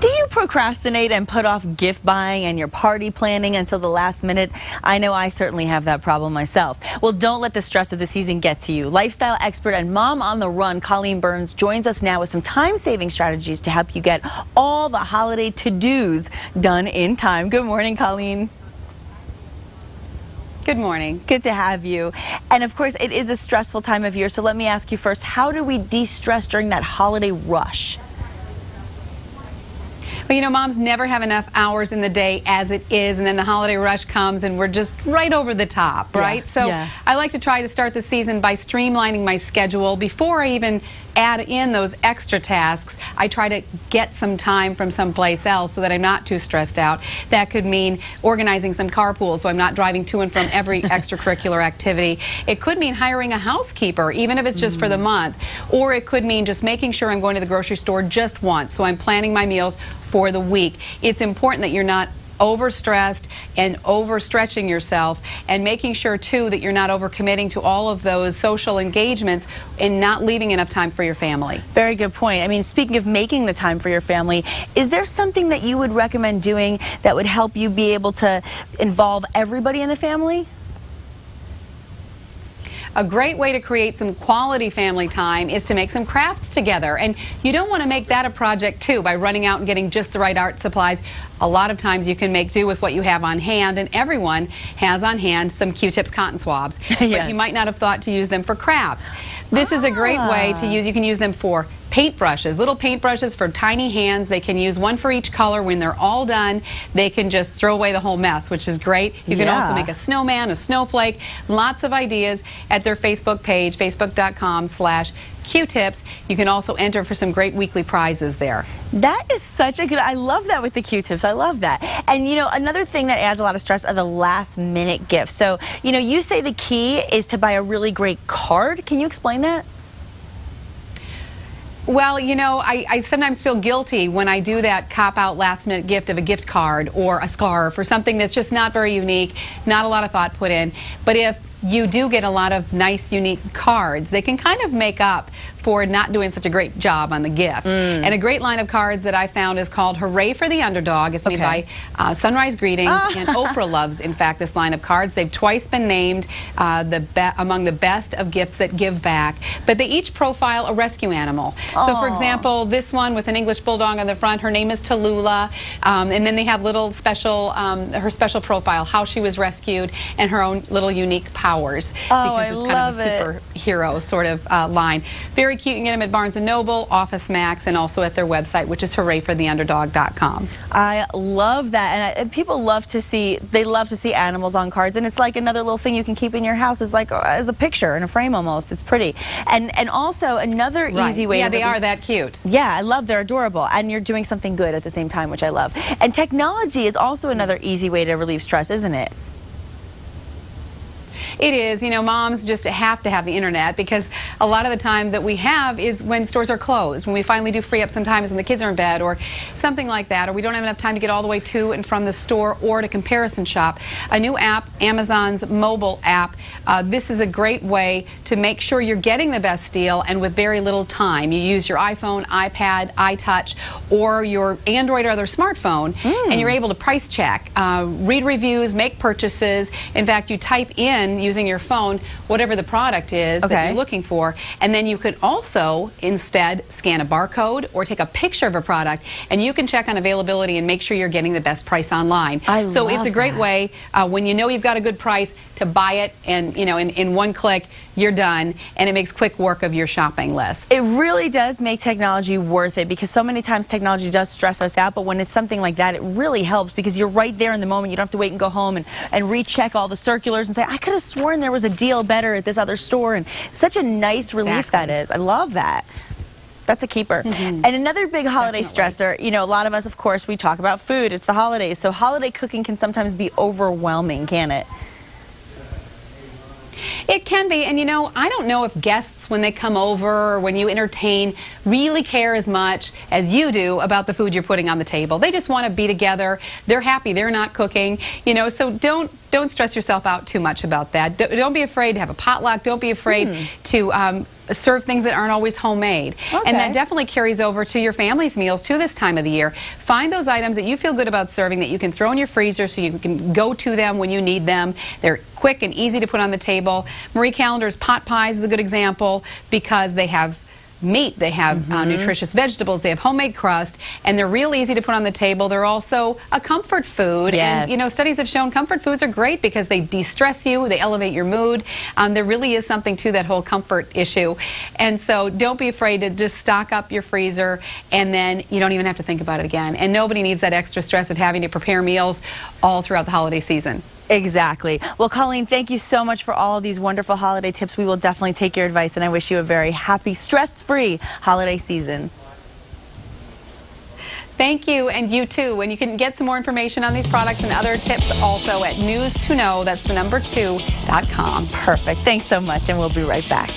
Do you procrastinate and put off gift buying and your party planning until the last minute? I know I certainly have that problem myself. Well, don't let the stress of the season get to you. Lifestyle expert and mom on the run, Colleen Burns, joins us now with some time-saving strategies to help you get all the holiday to-dos done in time. Good morning, Colleen. Good morning. Good to have you. And of course, it is a stressful time of year, so let me ask you first, how do we de-stress during that holiday rush? Well, you know, moms never have enough hours in the day as it is, and then the holiday rush comes and we're just right over the top, right? I like to try to start the season by streamlining my schedule. Before I even add in those extra tasks, I try to get some time from someplace else so that I'm not too stressed out. That could mean organizing some carpools so I'm not driving to and from every extracurricular activity. It could mean hiring a housekeeper, even if it's just for the month. Or it could mean just making sure I'm going to the grocery store just once, so I'm planning my meals for the week. It's important that you're not overstressed and overstretching yourself, and making sure too that you're not overcommitting to all of those social engagements and not leaving enough time for your family. Very good point. I mean, speaking of making the time for your family, is there something that you would recommend doing that would help you be able to involve everybody in the family? A great way to create some quality family time is to make some crafts together. And you don't want to make that a project too by running out and getting just the right art supplies. A lot of times you can make do with what you have on hand, and everyone has on hand some Q-tips cotton swabs. Yes. But you might not have thought to use them for crafts. This is a great way to use. You can use them for paintbrushes, little paintbrushes for tiny hands. They can use one for each color. When they're all done, they can just throw away the whole mess, which is great. You can also make a snowman, a snowflake, lots of ideas at their Facebook page, facebook.com/Q-tips. You can also enter for some great weekly prizes there. That is such a good, I love that with the Q-tips. I love that. And you know, another thing that adds a lot of stress are the last minute gifts. So, you know, you say the key is to buy a really great card. Can you explain that? Well, you know, I sometimes feel guilty when I do that cop-out last-minute gift of a gift card or a scarf or something that's just not very unique, not a lot of thought put in. But if you do get a lot of nice, unique cards, they can kind of make up for not doing such a great job on the gift. And a great line of cards that I found is called Hooray for the Underdog. It's made by Sunrise Greetings, and Oprah loves, in fact, this line of cards. They've twice been named among the best of gifts that give back, but they each profile a rescue animal. So, for example, this one with an English Bulldog on the front, her name is Tallulah, and then they have little special, her special profile, how she was rescued, and her own little unique powers, because it's kind of a superhero sort of line. Very cute. You can get them at Barnes & Noble, Office Max, and also at their website, which is hoorayfortheunderdog.com. I love that, and people love to see, animals on cards, and it's like another little thing you can keep in your house, is like as a picture in a frame almost. It's pretty. And also another easy way. Yeah, they are that cute. Yeah, I love, they're adorable, and you're doing something good at the same time, which I love. And technology is also another easy way to relieve stress, isn't it? It is. You know, moms just have to have the internet, because a lot of the time that we have is when stores are closed. When we finally do free up sometimes when the kids are in bed or something like that, or we don't have enough time to get all the way to and from the store or to comparison shop. A new app, Amazon's mobile app, this is a great way to make sure you're getting the best deal and with very little time. You use your iPhone, iPad, iTouch, or your Android or other smartphone, and you're able to price check, read reviews, make purchases. In fact, you type in using your phone whatever the product is that you're looking for, and then you could also instead scan a barcode or take a picture of a product, and you can check on availability and make sure you're getting the best price online. So it's a great way when you know you've got a good price to buy it, and you know, in one click you're done, and it makes quick work of your shopping list. It really does make technology worth it, because so many times technology does stress us out, but when it's something like that, it really helps, because you're right there in the moment. You don't have to wait and go home and recheck all the circulars and say, I could have sworn there was a deal better at this other store. And such a nice relief that is. I love that. That's a keeper. And another big holiday stressor, you know, a lot of us, of course, we talk about food. It's the holidays. So holiday cooking can sometimes be overwhelming, can it? It can be, and you know, I don't know if guests, when they come over or when you entertain, really care as much as you do about the food you're putting on the table. They just want to be together. They're happy they're not cooking, you know, so don't don't stress yourself out too much about that. Don't be afraid to have a potluck. Don't be afraid to serve things that aren't always homemade. Okay. And that definitely carries over to your family's meals too this time of the year. Find those items that you feel good about serving that you can throw in your freezer so you can go to them when you need them. They're quick and easy to put on the table. Marie Callender's pot pies is a good example because they have meat, they have nutritious vegetables, they have homemade crust, and they're real easy to put on the table. They're also a comfort food. Yes. And you know, studies have shown comfort foods are great because they de-stress you, they elevate your mood. There really is something to that whole comfort issue. And so don't be afraid to just stock up your freezer, and then you don't even have to think about it again. And nobody needs that extra stress of having to prepare meals all throughout the holiday season. Exactly. Well, Colleen, thank you so much for all of these wonderful holiday tips. We will definitely take your advice, and I wish you a very happy, stress-free holiday season. Thank you, and you too. And you can get some more information on these products and other tips also at news2know, that's the number 2.com. Perfect. Thanks so much, and we'll be right back.